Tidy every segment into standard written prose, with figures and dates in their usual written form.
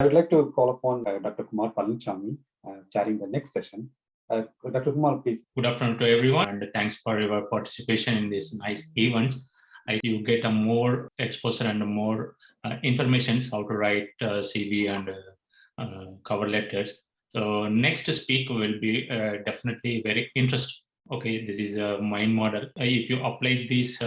I would like to call upon Dr. Kumar Palnichami chairing the next session. Dr. Kumar, please. Good afternoon to everyone, and thanks for your participation in this nice event. You get a more exposure and more information how to write CV and cover letters. So next speaker will be definitely very interesting. Okay, this is a mind model. If you apply this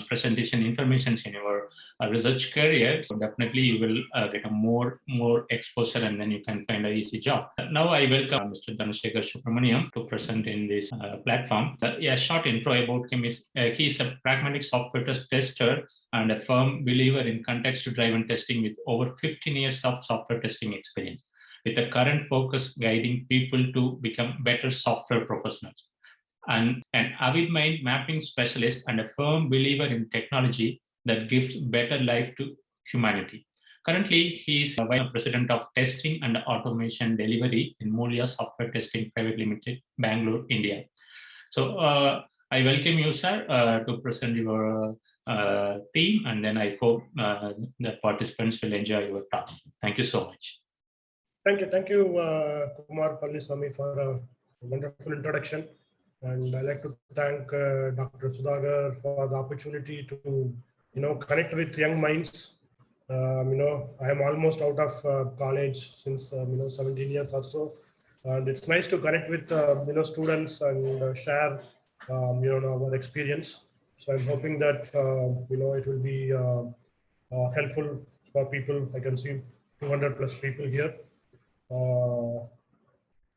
presentation information in your research career, so definitely you will get a more exposure, and then you can find an easy job. Now I welcome Mr. Dhanasekaran Subramaniam to present in this platform. A short intro about him is he is a pragmatic software tester and a firm believer in context-driven testing with over 15 years of software testing experience, with a current focus guiding people to become better software professionals. And an avid mind mapping specialist and a firm believer in technology that gives better life to humanity. Currently, he is Vice President of Testing and Automation Delivery in Moolya Software Testing Private Limited, Bangalore, India. So I welcome you, sir, to present your theme, and then I hope the participants will enjoy your talk. Thank you so much. Thank you, Kumar Palnichami, for a wonderful introduction. And I'd like to thank Dr. Sudhakar for the opportunity to, connect with young minds. I am almost out of college since 17 years or so, and it's nice to connect with students and share our experience. So I'm hoping that it will be helpful for people. I can see 200 plus people here.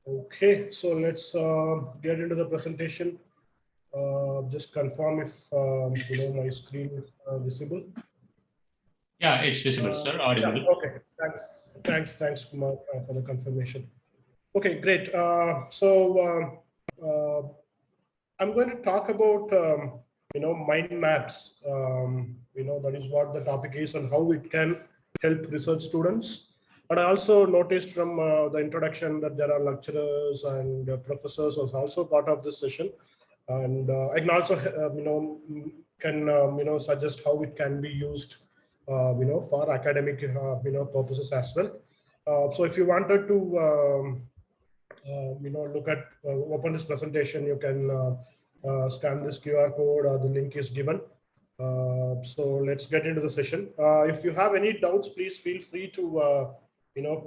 Okay, so let's get into the presentation. Just confirm if my screen is visible. Yeah, it's visible, sir. Audible. Yeah, okay, thanks, Kumar, for the confirmation. Okay, great. So I'm going to talk about mind maps. That is what the topic is and how it can help research students. But I also noticed from the introduction that there are lecturers and professors who are also part of this session, and I can also suggest how it can be used for academic purposes as well. So if you wanted to look at open this presentation, you can scan this QR code, or the link is given. So let's get into the session. If you have any doubts, please feel free to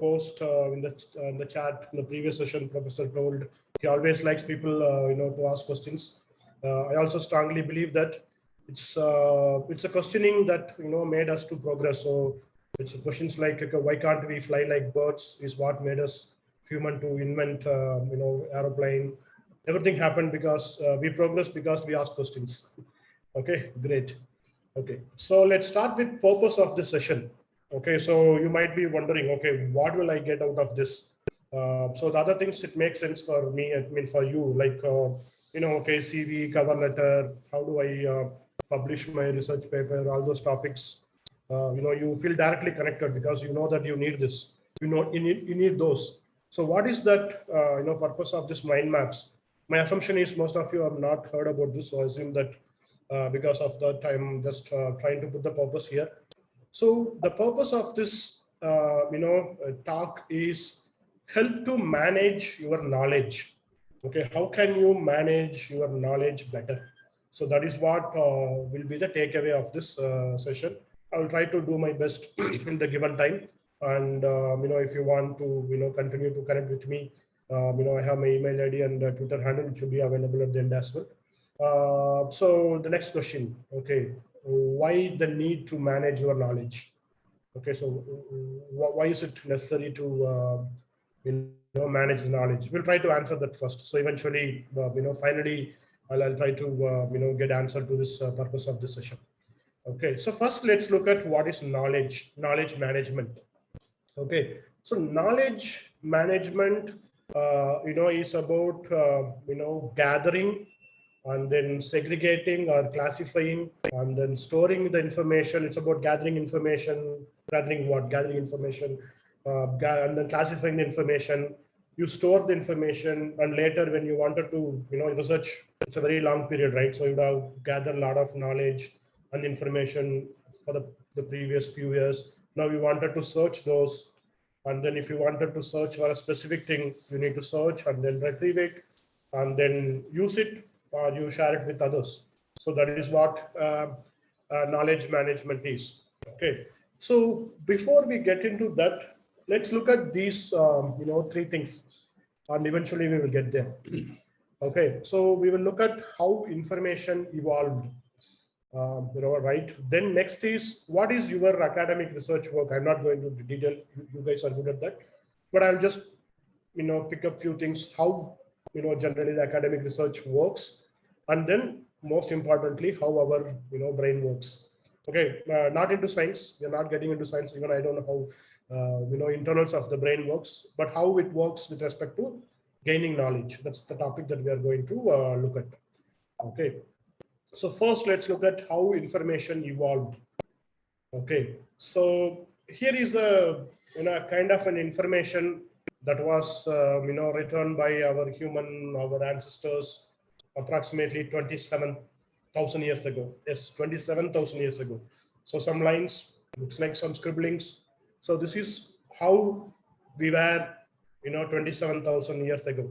post in the chat. In the previous session, Professor told he always likes people to ask questions. I also strongly believe that it's a questioning that made us to progress. So it's questions like, why can't we fly like birds is what made us human to invent aeroplane. Everything happened because we progressed because we asked questions. Okay, great. Okay, so let's start with purpose of this session. Okay, so you might be wondering, okay, what will I get out of this? So the other things, it makes sense for me, I mean for you, like, okay, CV, cover letter, how do I publish my research paper, all those topics, you feel directly connected because you know that you need this, you need those. So what is that, purpose of this mind maps? My assumption is most of you have not heard about this, so I assume that because of that, I'm just trying to put the purpose here. So the purpose of this, talk is help to manage your knowledge. Okay, how can you manage your knowledge better? So that is what will be the takeaway of this session. I will try to do my best in the given time. And if you want to continue to connect with me, I have my email ID and Twitter handle, which will be available at the end as well. So the next question, okay. Why the need to manage your knowledge? Okay, so why is it necessary to manage the knowledge? We'll try to answer that first. So eventually, finally, I'll try to get answer to this purpose of this session. Okay, so first let's look at what is knowledge management. Okay, so knowledge management, is about gathering, and then segregating or classifying, and then storing the information. It's about gathering information, gathering information, and then classifying the information. You store the information, and later when you wanted to, research, it's a very long period, right? So you have gathered a lot of knowledge and information for the previous few years. Now we wanted to search those And then if you wanted to search for a specific thing, you need to search and then retrieve it and then use it, or you share it with others. So that is what knowledge management is. Okay. So before we get into that, let's look at these, three things, and eventually we will get there. Okay. So we will look at how information evolved. Right. Then next is, what is your academic research work? I'm not going to detail. You guys are good at that, but I'll just pick up few things, how generally the academic research works, and then most importantly how our brain works. Okay, not into science, we're not getting into science, even I don't know how internals of the brain works, but how it works with respect to gaining knowledge. That's the topic that we are going to look at. Okay, so first let's look at how information evolved. Okay, so here is a kind of an information that was written by our ancestors approximately 27,000 years ago. Yes, 27,000 years ago. So some lines, looks like some scribblings. So this is how we were 27,000 years ago.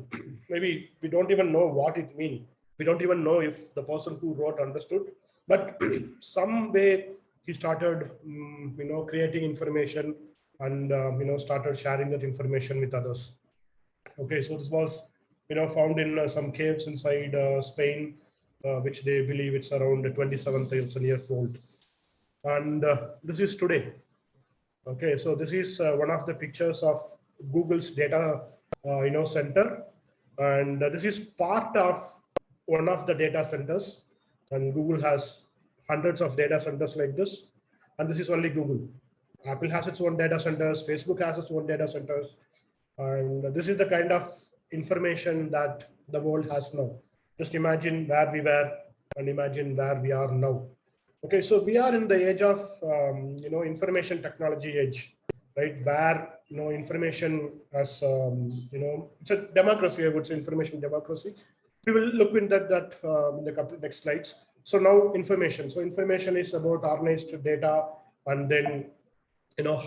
Maybe we don't even know what it means. We don't even know if the person who wrote understood, but some way he started creating information and started sharing that information with others. Okay, so this was found in some caves inside Spain, which they believe it's around 27,000 years old. And this is today. Okay, so this is one of the pictures of Google's data center, and this is part of one of the data centers, and Google has hundreds of data centers like this, and this is only Google. Apple has its own data centers, Facebook has its own data centers, and this is the kind of information that the world has now. Just imagine where we were and imagine where we are now. Okay, so we are in the age of information technology age, right? Where information as it's a democracy. I would say information democracy. We will look into that in the couple next slides. So now information. So information is about organized data, and then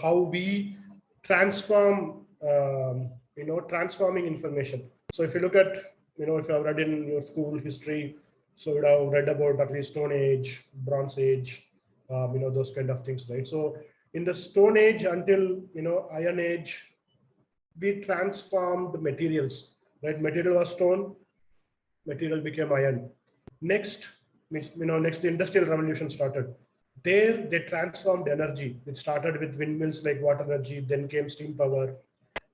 how we transform transforming information. So if you look at if you have read in your school history, so you have read about at least Stone Age, Bronze Age, those kind of things, right? So in the Stone Age until Iron Age, we transformed materials, right? Material was stone, material became iron. Next, next the Industrial Revolution started. There they transformed energy. It started with windmills like water energy, then came steam power,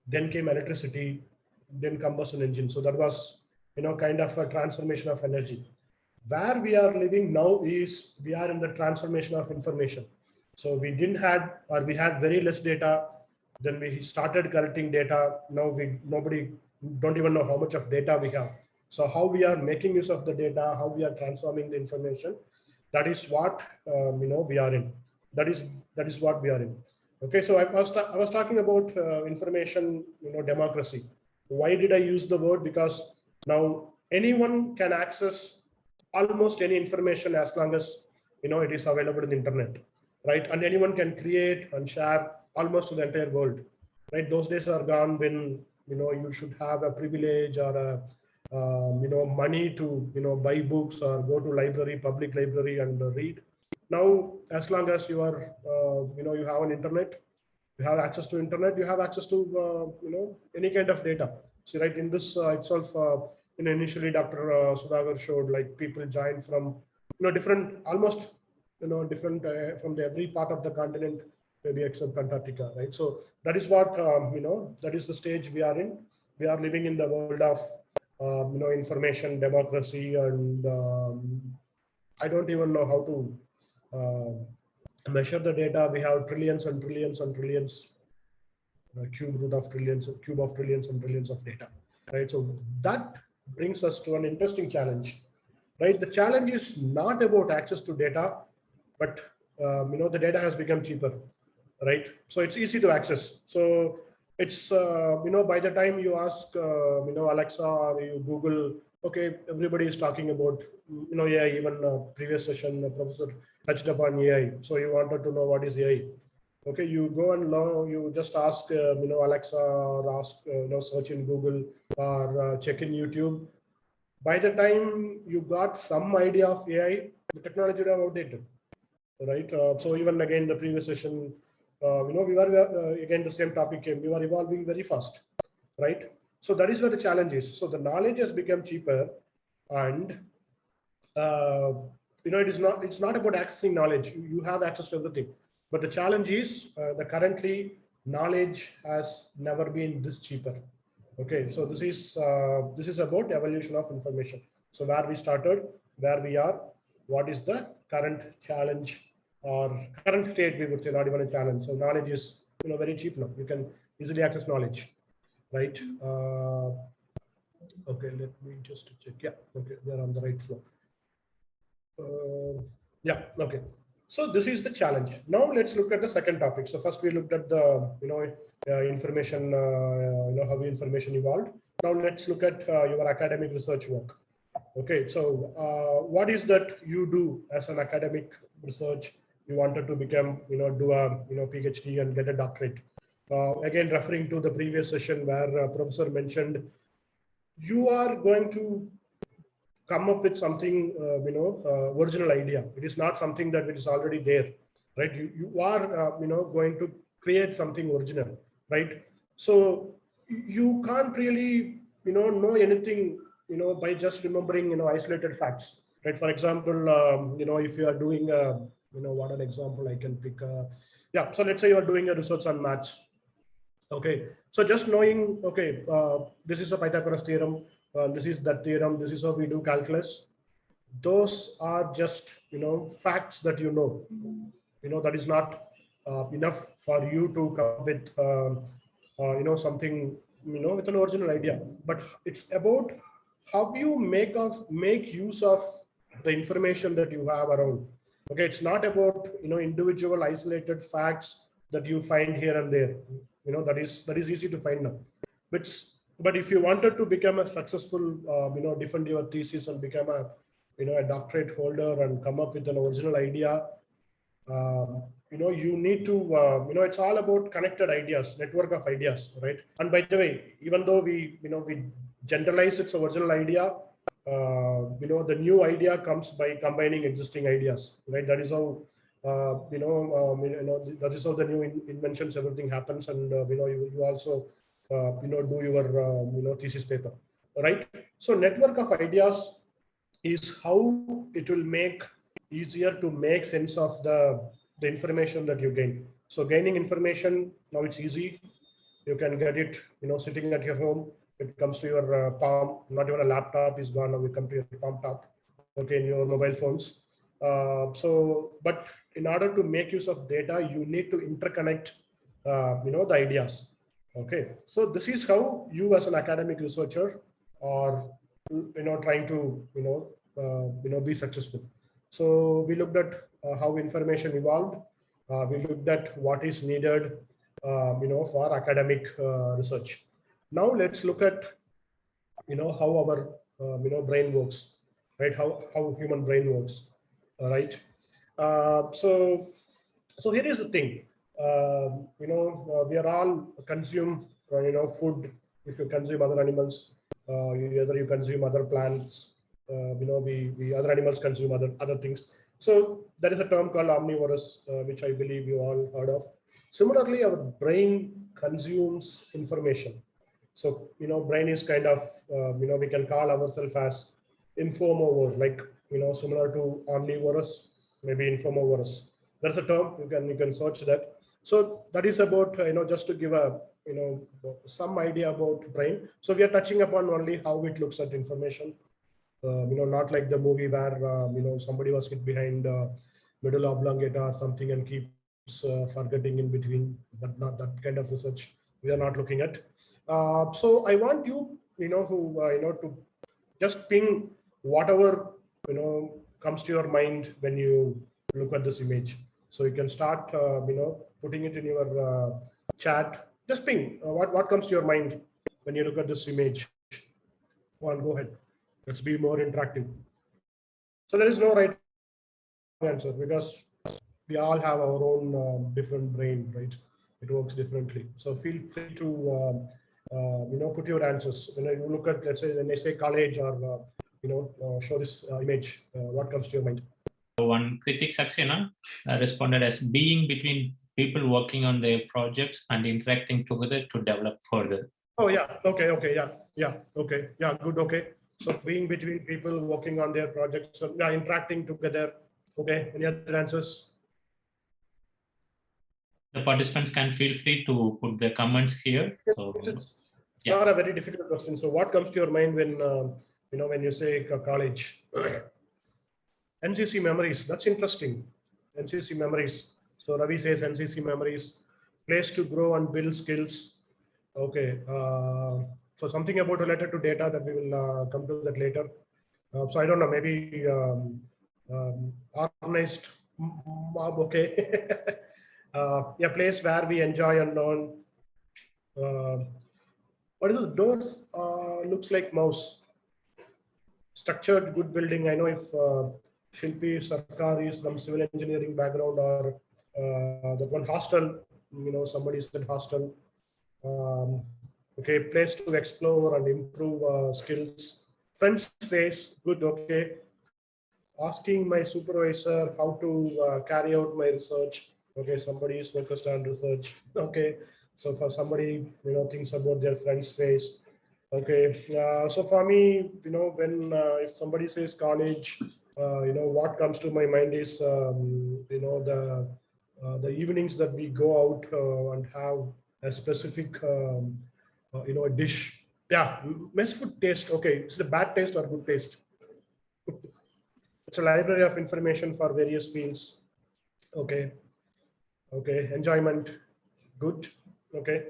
then came electricity, then combustion engine. So that was kind of a transformation of energy. Where we are living now is we are in the transformation of information. So we didn't had, or we had very less data. Then we started collecting data. Now we don't even know how much of data we have. So how we are making use of the data, how we are transforming the information, that is what we are in. That is what we are in. Okay, so I was talking about information democracy. Why did I use the word? Because now anyone can access almost any information as long as it is available in the internet, right? And anyone can create and share almost to the entire world, right? Those days are gone when you should have a privilege or a money to buy books or go to library, public library, and read. Now, as long as you are you have an internet, you have access to internet, you have access to any kind of data. See, right, in this itself, initially Dr. Sudhakar showed like people joined from different, almost different from every part of the continent, maybe except Antarctica, right? So that is what that is the stage we are in. We are living in the world of information democracy, and I don't even know how to measure the data. We have trillions and trillions and trillions, cube of trillions and trillions of data, right? So that brings us to an interesting challenge, right? The challenge is not about access to data, but the data has become cheaper, right? So it's easy to access. So it's by the time you ask Alexa or you Google, okay, everybody is talking about AI. Even previous session, Professor touched upon AI. So you wanted to know what is AI. Okay, you go and learn, you just ask, Alexa, or ask, search in Google, or check in YouTube. By the time you got some idea of AI, the technology would have outdated, right? So even again, the previous session, we were again the same topic came. We were evolving very fast, right? So that is where the challenge is. So the knowledge has become cheaper, and it's not about accessing knowledge. You have access to everything, but the challenge is the currently knowledge has never been this cheaper. Okay, so this is about evolution of information. So where we started, where we are, what is the current challenge or current state, we would say, not even a challenge. So knowledge is very cheap now. You can easily access knowledge, right? Okay, let me just check. Yeah, okay, they're on the right flow. Yeah, okay. So this is the challenge. Now let's look at the second topic. So first we looked at the information, how information evolved. Now let's look at your academic research work. Okay, so what is that you do as an academic research? You wanted to become, do a PhD and get a doctorate. Again, referring to the previous session where professor mentioned, you are going to come up with something, original idea. It is not something that is already there, right? You are, going to create something original, right? So you can't really, know anything, by just remembering, isolated facts, right? For example, if you are doing, what an example I can pick. Yeah, so let's say you are doing a research on maths. Okay, so just knowing, okay, this is a Pythagoras theorem, this is that theorem, this is how we do calculus. Those are just, facts that that is not enough for you to come up with, something, with an original idea. But it's about how you make use of the information that you have around. Okay, it's not about, individual isolated facts that you find here and there. That is easy to find now. But if you wanted to become a successful, defend your thesis and become a, a doctorate holder and come up with an original idea, you need to, it's all about connected ideas, network of ideas, right? And by the way, even though we generalize its original idea, the new idea comes by combining existing ideas, right? That is how, that is how the new inventions, everything happens. And, you also, do your, thesis paper, right? So network of ideas is how it will make easier to make sense of the information that you gain. So gaining information, now it's easy. You can get it, sitting at your home. It comes to your palm. Not even a laptop is gone. Now we come to your palm top, okay, in your mobile phones. But in order to make use of data, you need to interconnect, the ideas. Okay, so this is how you, as an academic researcher, are, trying to, be successful. So we looked at how information evolved. We looked at what is needed, for academic research. Now let's look at, how our, brain works, right? How human brain works, right? So here is the thing. We are all consume, food. If you consume other animals, either you consume other plants, we other animals consume other things. So there is a term called omnivorous, which I believe you all heard of. Similarly, our brain consumes information. So, brain is kind of, we can call ourselves as informovore, like, similar to omnivorous, maybe informovorous. That's a term, you can search that. So that is about, just to give a, some idea about brain. So we are touching upon only how it looks at information. Not like the movie where, somebody was hit behind middle oblongata or something and keeps forgetting in between. But not that kind of research we are not looking at. So I want you, to just ping whatever, comes to your mind when you look at this image. So you can start, putting it in your chat. Just ping what comes to your mind when you look at this image. Go ahead. Let's be more interactive. So there is no right answer because we all have our own different brain, right? It works differently. So feel free to put your answers. When you look at, let's say, when they say college or show this image, what comes to your mind? One Kritik Saxena responded as being between people working on their projects and interacting together to develop further. Oh yeah, okay, okay, good, okay. So being between people working on their projects, so yeah, interacting together. Okay, any other answers? The participants can feel free to put their comments here. So, It's not a very difficult question. So what comes to your mind when when you say college? NCC memories. That's interesting. NCC memories. So Ravi says NCC memories, place to grow and build skills. Okay. So something about related to data that we will come to that later. So I don't know, maybe organized mob. Okay. A place where we enjoy and learn. What is the doors? Looks like mouse. Structured good building. I know if Shilpi Sarkar is from civil engineering background, or that one hostel, somebody said hostel. Okay, place to explore and improve skills. Friend's face, good, okay. Asking my supervisor how to carry out my research. Okay, somebody is focused on research. Okay, so for somebody, thinks about their friend's face. Okay, so for me, when if somebody says college, what comes to my mind is, the evenings that we go out and have a specific, a dish. Yeah, mess food taste. Okay, is it a bad taste or good taste? It's a library of information for various fields. Okay, okay, enjoyment, good. Okay.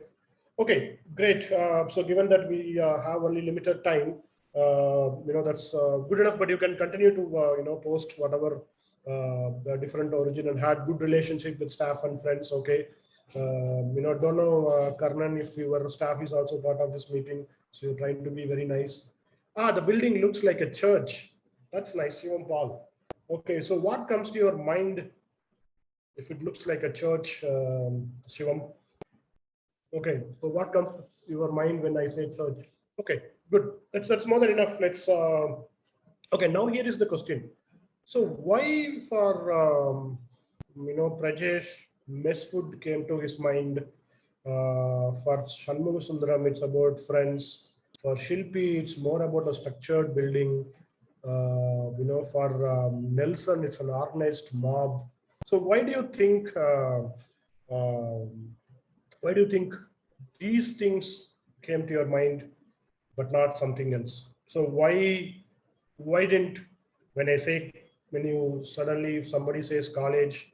Okay, great. So given that we have only limited time, that's good enough, but you can continue to, post whatever the different origin and had good relationship with staff and friends. Okay. Don't know, Karnan, if your staff is also part of this meeting. So you're trying to be very nice. The building looks like a church. That's nice, Shivam Paul. Okay, so what comes to your mind if it looks like a church, Shivam? Okay, so what comes to your mind when I say church? Okay, good. That's more than enough. Let's. Okay, now here is the question. So why for Prajesh, mess food came to his mind. For Shanmuga Sundaram, it's about friends. For Shilpi, it's more about a structured building. For Nelson, it's an organized mob. So why do you think? Why do you think these things came to your mind, but not something else? So why didn't, when you suddenly, if somebody says college,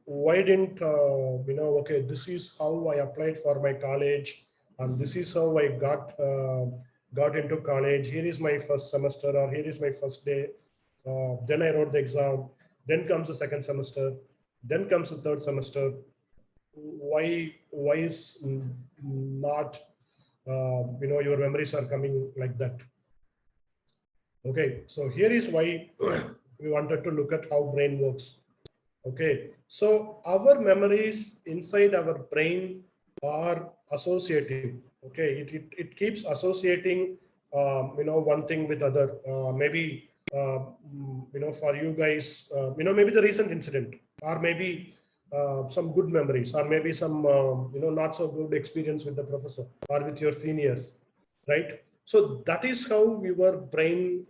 why didn't, okay, this is how I applied for my college, and this is how I got into college. Here is my first semester, or here is my first day. Then I wrote the exam. Then comes the second semester. Then comes the third semester. Why is not, your memories are coming like that? Okay, so here is why we wanted to look at how brain works. Okay, so our memories inside our brain are associative. Okay, it keeps associating, one thing with other. Maybe, for you guys, maybe the recent incident, or maybe some good memories, or maybe some, not so good experience with the professor or with your seniors, right? So that is how your brain,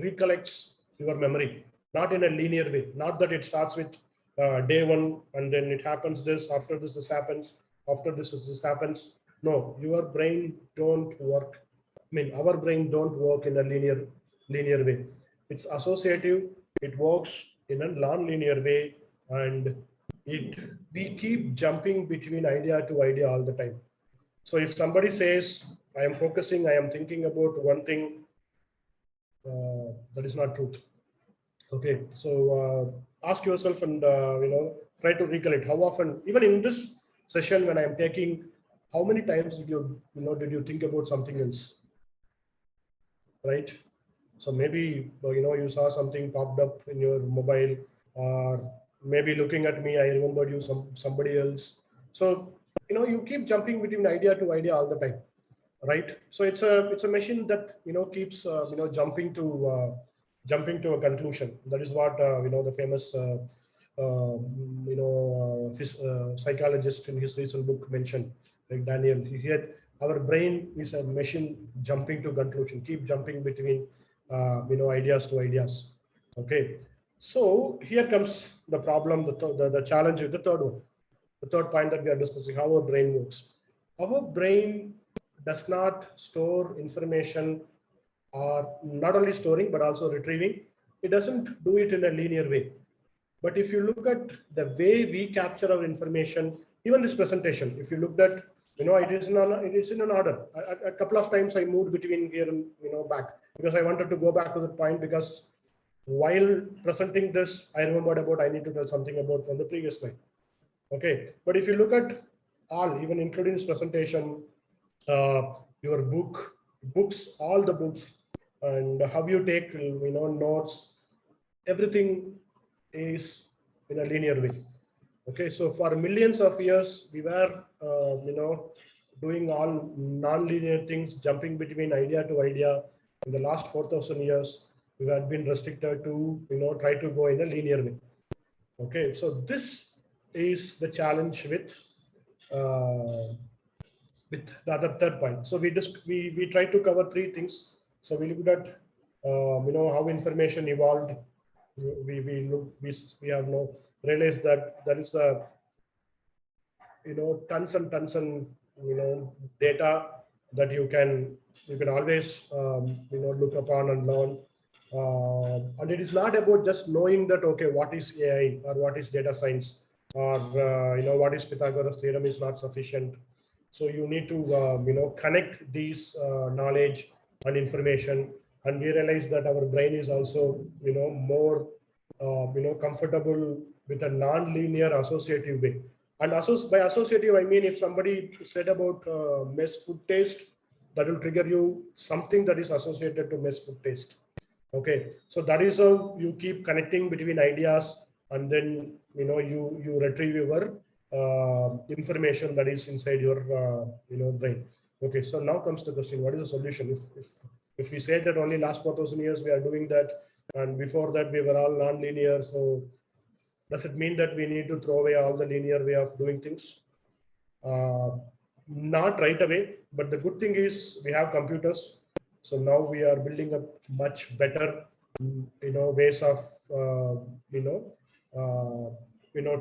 recollects your memory, not in a linear way. Not that it starts with day one and then it happens this, after this happens, after this happens. No, your brain don't work. Our brain don't work in a linear way. It's associative. It works in a non-linear way, and we keep jumping between idea to idea all the time. So if somebody says, I am focusing, I am thinking about one thing, that is not truth. Okay, so ask yourself and try to recollect how often, even in this session when I am taking, how many times did you think about something else, right? So maybe you saw something popped up in your mobile, or maybe looking at me, I remembered you, somebody else. So, you keep jumping between idea to idea all the time, right? So it's a machine that, keeps, jumping to a conclusion. That is what, the famous, psychologist in his recent book mentioned, like Daniel. He said, our brain is a machine jumping to conclusion, keep jumping between, ideas to ideas. Okay. So here comes the problem, the challenge with the third one, the third point that we are discussing, how our brain works. Our brain does not store information, or not only storing, but also retrieving. It doesn't do it in a linear way. But if you look at the way we capture our information, even this presentation, if you looked at, it is in an order. A couple of times I moved between here and, back, because I wanted to go back to the point, because while presenting this, I remembered about, I need to tell something about from the previous slide. Okay. But if you look at all, even including this presentation, your books, all the books, and how you take, notes, everything is in a linear way. Okay. So for millions of years, we were, doing all non-linear things, jumping between idea to idea. In the last 4,000 years, we have been restricted to, try to go in a linear way. Okay. So this is the challenge with the other third point. So we try to cover three things. So we looked at how information evolved. We have now realized that there is a tons and tons and data that you can always look upon and learn. And it is not about just knowing that, okay, what is AI or what is data science, or what is Pythagoras theorem is not sufficient. So you need to connect these knowledge and information, and we realize that our brain is also more comfortable with a non-linear associative way. And by associative, I mean, if somebody said about mess food taste, that will trigger you something that is associated to mess food taste. Okay, so that is how you keep connecting between ideas, and then you retrieve your information that is inside your brain. Okay, so now comes the question: what is the solution? If we say that only last 4,000 years we are doing that, and before that we were all non-linear, so does it mean that we need to throw away all the linear way of doing things? Not right away, but the good thing is we have computers. So now we are building up much better, ways of,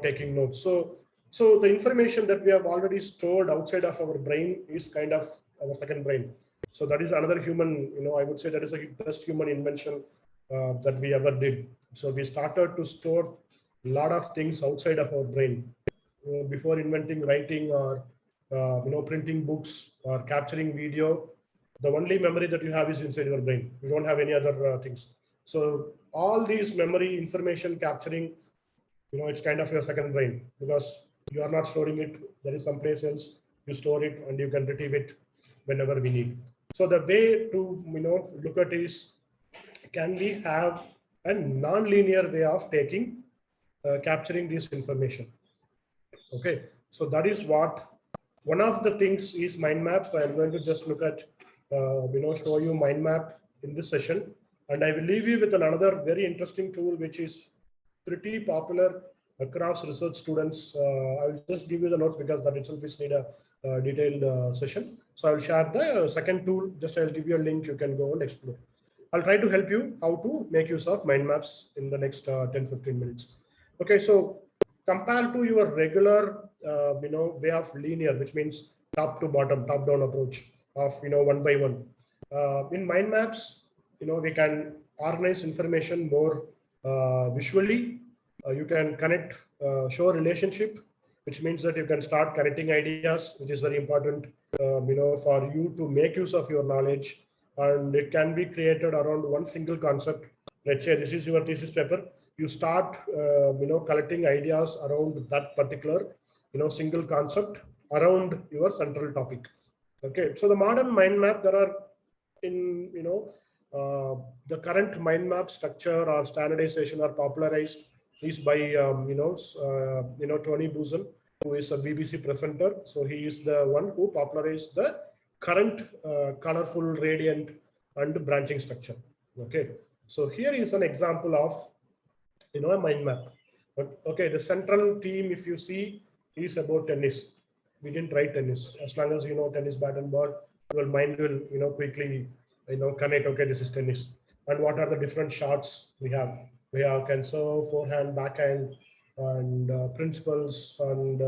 taking notes. So the information that we have already stored outside of our brain is kind of our second brain. So that is another human, I would say that is the best human invention that we ever did. So we started to store a lot of things outside of our brain. Before inventing writing or, printing books or capturing video, the only memory that you have is inside your brain. You don't have any other things. So all these memory information capturing, it's kind of your second brain, because you are not storing it. There is some place else you store it, and you can retrieve it whenever we need. So the way to, look at is, can we have a non-linear way of taking, capturing this information? Okay. So that is what one of the things is mind map. So I'm going to just look at, show you mind map in this session. And I will leave you with another very interesting tool, which is pretty popular across research students. I will just give you the notes, because that itself is need a detailed session. So I will share the second tool. Just I'll give you a link. You can go and explore. I'll try to help you how to make use of mind maps in the next 10-15 minutes. Okay. So compared to your regular, way of linear, which means top to bottom, top down approach of, one by one. In mind maps, we can organize information more visually. You can connect, show relationship, which means that you can start connecting ideas, which is very important, for you to make use of your knowledge. And it can be created around one single concept. Let's say this is your thesis paper. You start, collecting ideas around that particular, single concept around your central topic. Okay. So the modern mind map, there are in, the current mind map structure or standardization are popularized is by Tony Buzan, who is a BBC presenter. So he is the one who popularized the current colorful, radiant, and branching structure. Okay, so here is an example of a mind map. But okay, the central theme, if you see, is about tennis. We didn't write tennis. As long as you know tennis bat and ball, your mind will quickly connect. Okay, this is tennis. And what are the different shots we have? We can serve, forehand, backhand, and principles and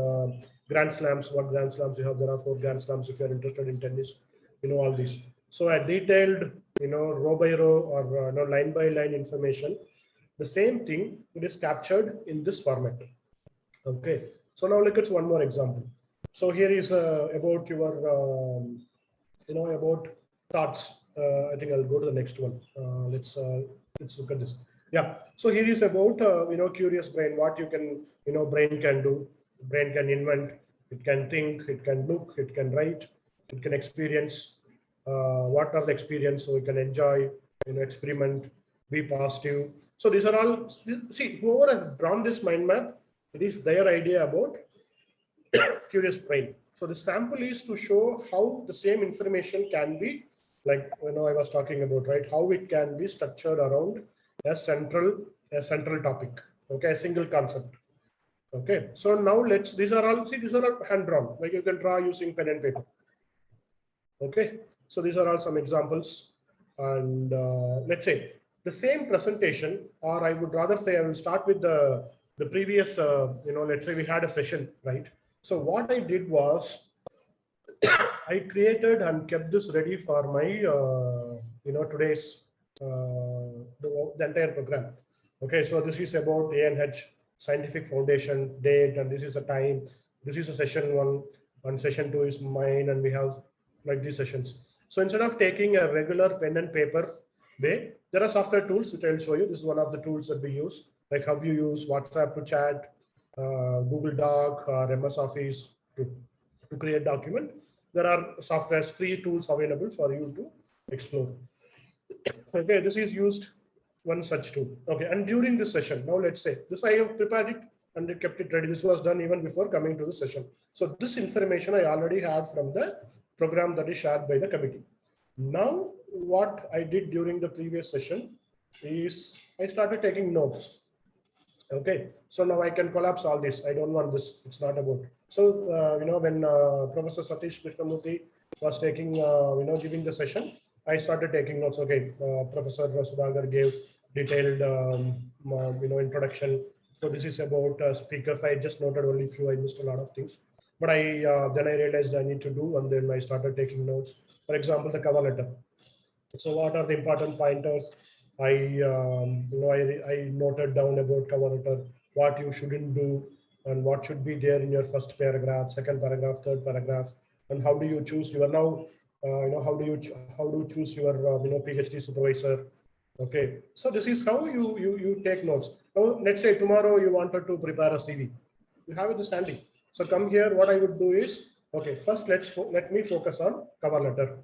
grand slams. What grand slams you have? There are 4 grand slams if you are interested in tennis. All these. So a detailed, row by row or line by line information. The same thing, it is captured in this format. Okay. So now look at one more example. So here is about your, about thoughts. I think I'll go to the next one. Let's look at this. Yeah. So here is about curious brain. What you can brain can do. Brain can invent. It can think. It can look. It can write. It can experience. What are the experience? So we can enjoy. Experiment. Be positive. So these are all. See, whoever has drawn this mind map, it is their idea about curious brain. So the sample is to show how the same information can be, like I was talking about, right? How it can be structured around a central topic. Okay, a single concept. Okay, so now these are all hand drawn. Like you can draw using pen and paper. Okay, so these are all some examples, and let's say the same presentation, or I would rather say I will start with the previous. Let's say we had a session, right? So what I did was I created and kept this ready for my today's the entire program. Okay, so this is about ANEH Scientific Foundation date, and this is the time. This is a session 1, and session 2 is mine, and we have like these sessions. So instead of taking a regular pen and paper way, there are software tools which I will show you. This is one of the tools that we use, like how you use WhatsApp to chat, Google Doc, or MS Office to create document. There are software's free tools available for you to explore. Okay, this is used one such tool. Okay, and during this session, now let's say this I have prepared it and I kept it ready. This was done even before coming to the session. So this information I already had from the program that is shared by the committee. Now, what I did during the previous session is I started taking notes. Okay, so now I can collapse all this. I don't want this. It's not about. So when Professor Satish Krishnamurthy was taking, giving the session, I started taking notes. Okay, Professor Sudhagar gave detailed, introduction. So this is about speakers. I just noted only few. I missed a lot of things, but then I realized I need to do, and then I started taking notes. For example, the cover letter. So what are the important pointers? I noted down about cover letter, what you shouldn't do, and what should be there in your first paragraph, second paragraph, third paragraph, and how do you choose your now, how do you choose your PhD supervisor? Okay, so this is how you take notes. Now, let's say tomorrow you wanted to prepare a CV, you have it this handy. So come here. What I would do is, okay, first let me focus on cover letter.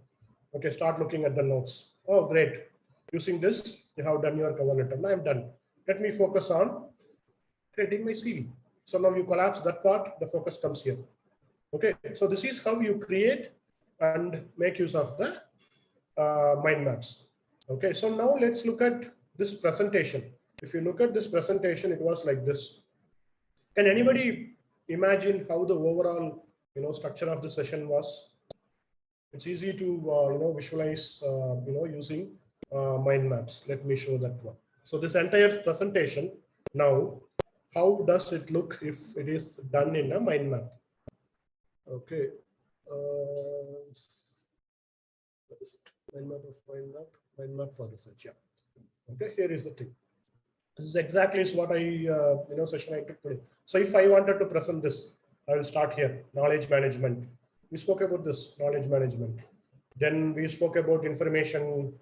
Okay, start looking at the notes. Oh, great. Using this, you have done your cover letter. Now I'm done. Let me focus on creating my CV. So now you collapse that part, the focus comes here. Okay, so this is how you create and make use of the mind maps. Okay, so now let's look at this presentation. If you look at this presentation, it was like this. Can anybody imagine how the overall structure of the session was? It's easy to visualize using mind maps. Let me show that one. So this entire presentation now, how does it look if it is done in a mind map? Okay, what is it? Mind map for research. Yeah. Okay, here is the thing. This is exactly what I session I took today. So if I wanted to present this, I will start here. Knowledge management. We spoke about this knowledge management. Then we spoke about information,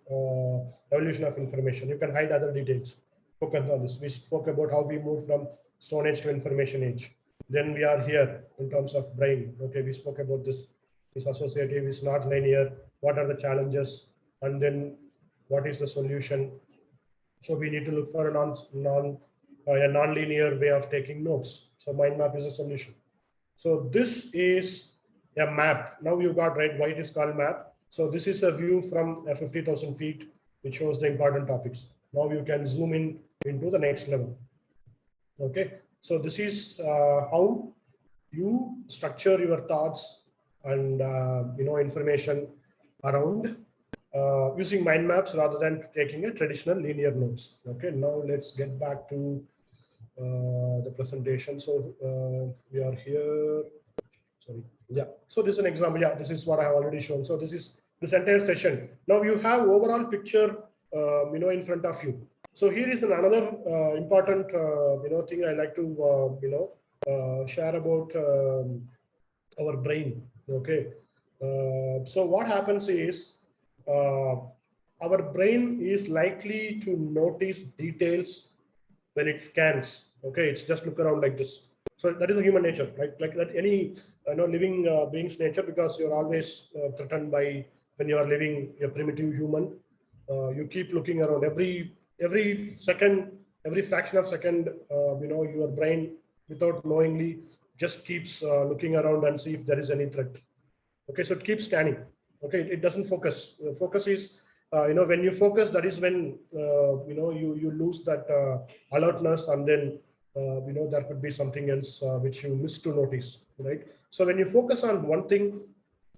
evolution of information. You can hide other details. Focus on this. We spoke about how we move from Stone Age to information age. Then we are here in terms of brain. Okay, we spoke about this. It's associative, it's not linear. What are the challenges? And then what is the solution? So we need to look for a a non-linear way of taking notes. So mind map is a solution. So this is a map. Now you got right why it is called map. So this is a view from 50,000 feet, which shows the important topics. Now you can zoom in into the next level. Okay, so this is how you structure your thoughts and information around using mind maps rather than taking a traditional linear notes. Okay, now let's get back to the presentation. So we are here. Sorry. Yeah. So this is an example. Yeah, this is what I have already shown. So this is this entire session. Now you have overall picture, in front of you. So here is another important, thing I like to, share about our brain. Okay. So what happens is our brain is likely to notice details when it scans. Okay, it's just look around like this. So that is a human nature, right? Like that any living being's nature, because you're always threatened by when you are living a primitive human. You keep looking around every second, every fraction of second. Your brain, without knowingly, just keeps looking around and see if there is any threat. Okay, so it keeps scanning. Okay, it doesn't focus. Focus is when you focus, that is when you lose that alertness, and then there could be something else which you miss to notice, right? So when you focus on one thing,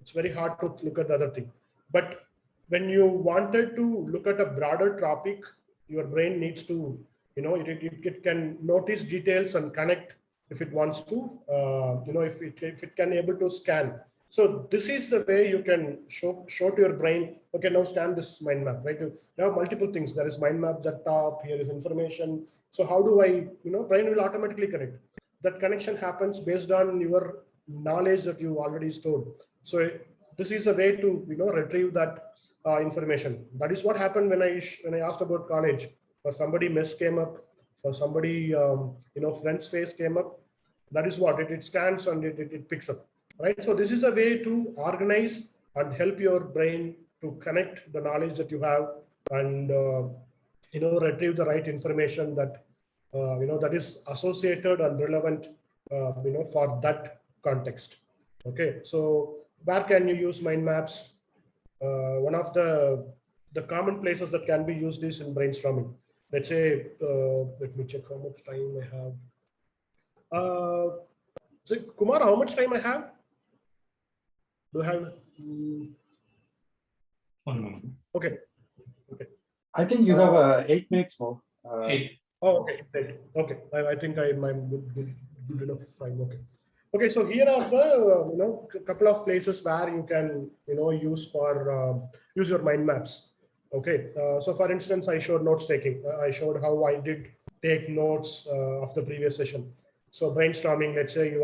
it's very hard to look at the other thing. But when you wanted to look at a broader topic, your brain needs to, it can notice details and connect if it wants to, if it can able to scan. So this is the way you can show to your brain, okay, now scan this mind map, right? You have multiple things. There is mind map at top, here is information. So how do I, brain will automatically connect. That connection happens based on your knowledge that you already stored. So this is a way to, retrieve that information. That is what happened when I asked about college. For somebody mess came up, for somebody, friend's face came up. That is what it scans and it picks up. Right. So this is a way to organize and help your brain to connect the knowledge that you have and retrieve the right information that that is associated and relevant for that context. Okay. So where can you use mind maps? One of the common places that can be used is in brainstorming. Let's say, let me check how much time I have. So Kumar, how much time I have? Do you have? 1 moment. Okay. Okay. I think you have 8 minutes more. 8. Oh, okay. Okay. I think I'm good enough time. Okay. Okay. So here are the couple of places where you can use your mind maps. Okay. So for instance, I showed notes taking. I showed how I did take notes of the previous session. So brainstorming. Let's say you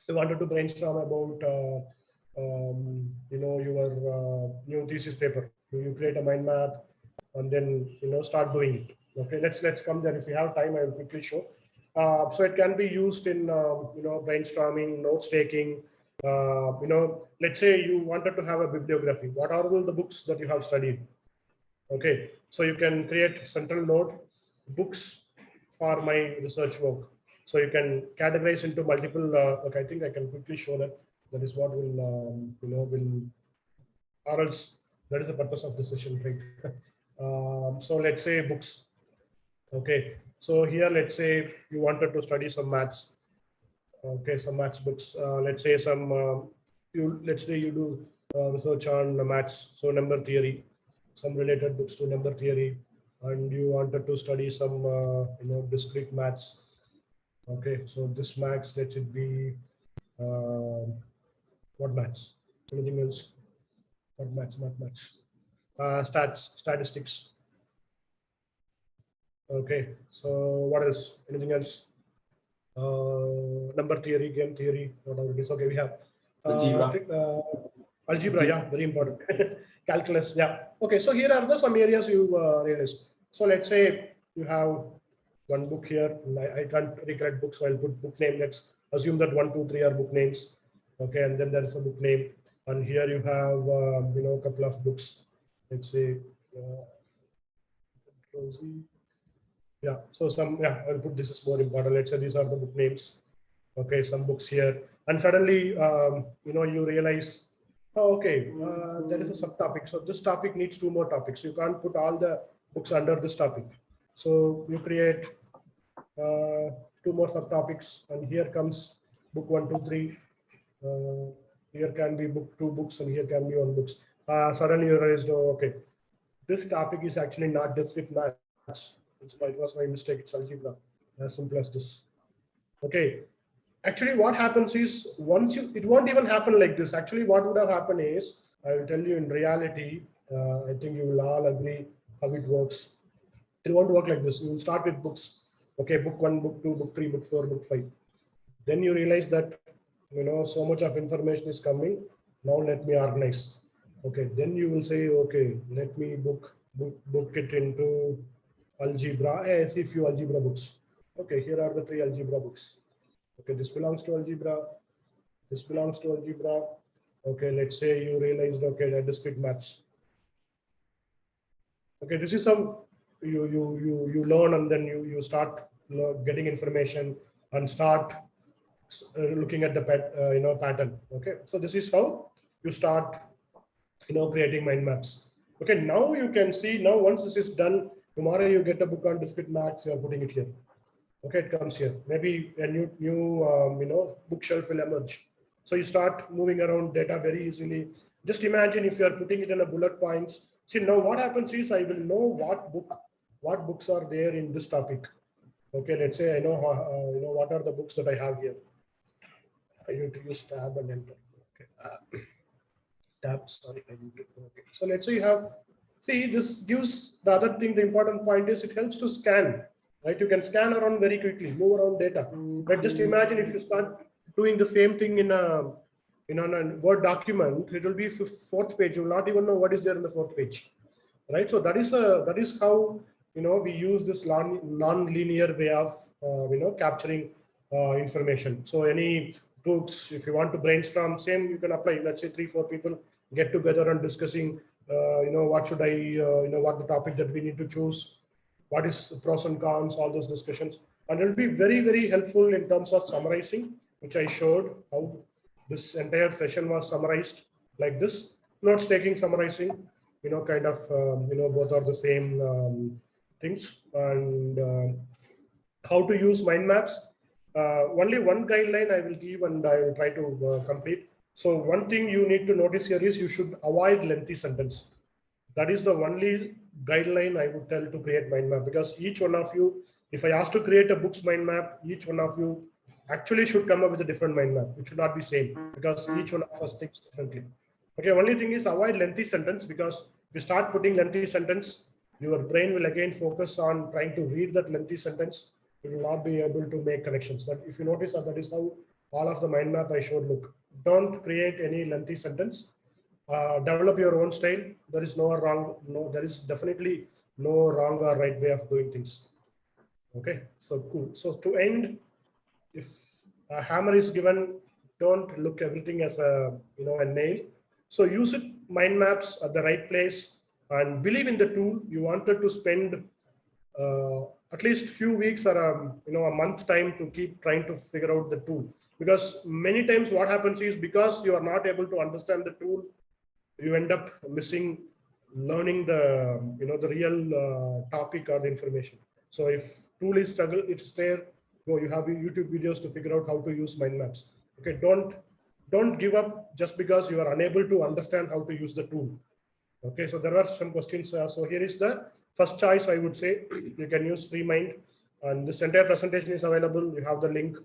wanted to brainstorm about your new thesis paper. You create a mind map and then start doing it. Okay, let's come there. If you have time, I will quickly show. So it can be used in brainstorming, notes taking. Let's say you wanted to have a bibliography. What are all the books that you have studied? Okay, so you can create central node books for my research work. So you can categorize into multiple. Okay, I think I can quickly show that. That is what will or else that is the purpose of the session, right? So let's say books. Okay, so here let's say you wanted to study some maths. Okay, some maths books. Let's say let's say you do research on maths, so number theory, some related books to number theory, and you wanted to study some discrete maths. Okay, so this maths, let it be what maths? Anything else? What maths? Statistics. Okay, so what else? Anything else? Number theory, game theory, whatever it is. Okay, we have algebra, yeah, very important. Calculus, yeah. Okay, so here are some areas you realized. So let's say you have one book here. I can't recollect books, so I'll put book name. Let's assume that 1, 2, 3 are book names. Okay, and then there's a book name. And here you have, a couple of books. Let's say, Yeah, so I'll put this is more important. Let's say these are the book names. Okay, some books here. And suddenly, you realize, oh, okay, there is a subtopic. So this topic needs two more topics. You can't put all the books under this topic. So you create two more subtopics, and here comes book 1, 2, 3. Here can be book 2 books, and here can be 1 books. Suddenly you realize, oh, okay, this topic is actually not discrete maths. It was my mistake. It's algebra. As simple as this. Okay. Actually, what happens is it won't even happen like this. Actually, what would have happened is, I will tell you in reality, I think you will all agree how it works. It won't work like this. You will start with books. Okay, book 1, book 2, book 3, book 4, book 5. Then you realize that, so much of information is coming. Now let me organize. Okay, then you will say, okay, let me book it into algebra. I see few algebra books. Okay, here are the 3 algebra books. Okay, this belongs to algebra. This belongs to algebra. Okay, let's say you realized, okay, that discrete maths. Okay, this is how you learn, and then you start getting information and start looking at the pattern. Okay, so this is how you start creating mind maps. Okay, now you can see, now once this is done, tomorrow you get a book on discrete maths, you are putting it here. Okay, it comes here. Maybe a new bookshelf will emerge. So you start moving around data very easily. Just imagine if you are putting it in a bullet points. See, now what happens is I will know what books are there in this topic. Okay, let's say I know what are the books that I have here. I need to use tab and enter. Okay. Tab, sorry. Okay. So let's say you have, see, this gives the other thing, the important point is it helps to scan, right? You can scan around very quickly, move around data. But just imagine if you start doing the same thing in a Word document, it will be 4th page. You will not even know what is there in the 4th page, right? So that is how we use this non-linear way of capturing information. So any books, if you want to brainstorm, same you can apply. Let's say 3-4 people get together and discussing what should I what the topic that we need to choose, what is the pros and cons, all those discussions. And it will be very, very helpful in terms of summarizing, which I showed how this entire session was summarized like this. Notes taking, summarizing, kind of both are the same things. And how to use mind maps. Only one guideline I will give, and I will try to complete. So one thing you need to notice here is you should avoid lengthy sentence. That is the only guideline I would tell to create mind map, because each one of you, if I ask to create a books mind map, each one of you actually should come up with a different mind map. It should not be same, because each one of us thinks differently. Okay, only thing is avoid lengthy sentence, because if you start putting lengthy sentence, your brain will again focus on trying to read that lengthy sentence. You will not be able to make connections. But if you notice that is how all of the mind map I showed look. Don't create any lengthy sentence. Develop your own style. There is there is definitely no wrong or right way of doing things. Okay, so cool. So to end, if a hammer is given, don't look everything as a nail. So use it, mind maps at the right place, and believe in the tool. You wanted to spend at least few weeks or a month time to keep trying to figure out the tool, because many times what happens is, because you are not able to understand the tool, you end up missing learning the the real topic or the information. So if tool is struggle, it's there. You have YouTube videos to figure out how to use mind maps. Okay, don't give up just because you are unable to understand how to use the tool. Okay, so there are some questions. So here is the first choice. I would say you can use FreeMind, and this entire presentation is available. You have the link,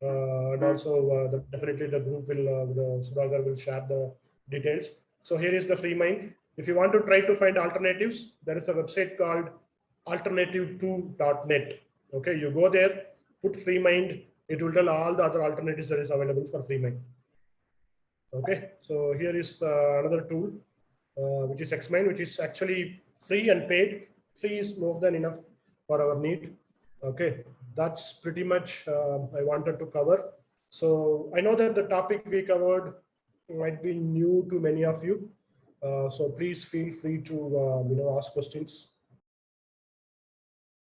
and also definitely the group will, the Sudhakar will share the details. So here is the FreeMind. If you want to try to find alternatives, there is a website called alternative2.net. Okay, you go there, put FreeMind. It will tell all the other alternatives that is available for FreeMind. Okay, so here is another tool, which is XMind, which is actually free and paid. Free is more than enough for our need. Okay, that's pretty much I wanted to cover. So I know that the topic we covered might be new to many of you. So please feel free to ask questions.